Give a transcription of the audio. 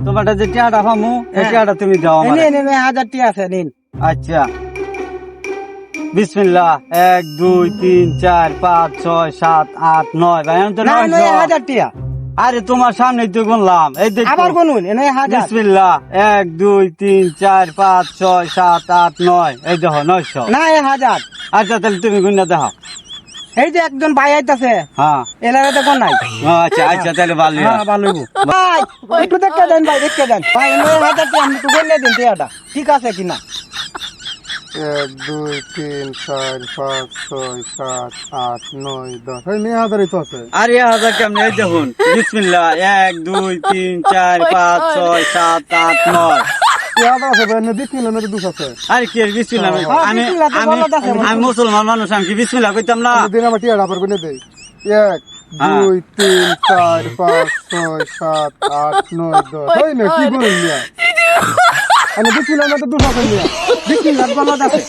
তোমারটা যে টিয়াটা পামু এই টিয়াটা তুমি দাও আমার। নিন 1000 টি আছে নিন। আচ্ছা বিসমিল্লাহ 1 2 3 4 5 6 7 8 9 ভাই আমি তো না 900 1000 টিয়া আরে তোমার সামনে তো গুনলাম এই দেখো আবার গুনুন 1000 বিসমিল্লাহ 1 2 3 4 5 6 7 8 9 এই দেখো 900। না 1000 আচ্ছা তাহলে তুমি গুণা দেখো। এই যে একজন ভাই আইতাছে হ্যাঁ এলাকা তো কোন নাই আচ্ছা আচ্ছা তাহলে ভালো হ্যাঁ ভালো ভাই একটু দেখে দেন ভাই দেখে দেন ভাই 1000 টি আমি তো গুনে দিন টিয়াটা ঠিক আছে কিনা 1 2 3 4 5 6 7 8 9 10 এই 9000 তো আছে। আরে হাজার কেমন এই দেখুন বিসমিল্লাহ 1 2 3 4 5 6 7 8 9 9000 আছে ভাই না বিসমিল্লাহ না দুস আছে। আরে কি বিসমিল্লাহ আমি বিসমিল্লাহ তো আমি বলা আছে। আমি মুসলমান মানুষ আমি কি বিসমিল্লাহ কইতাম না। দিন আমার টিয়া আবার গুনে দেই 1 2 3 4 5 6 7 8 9 10 এই না কি গুনেন মিয়া আমি বিসমিল্লাহ না তো দুস আছে মিয়া বিসমিল্লাহ বলা আছে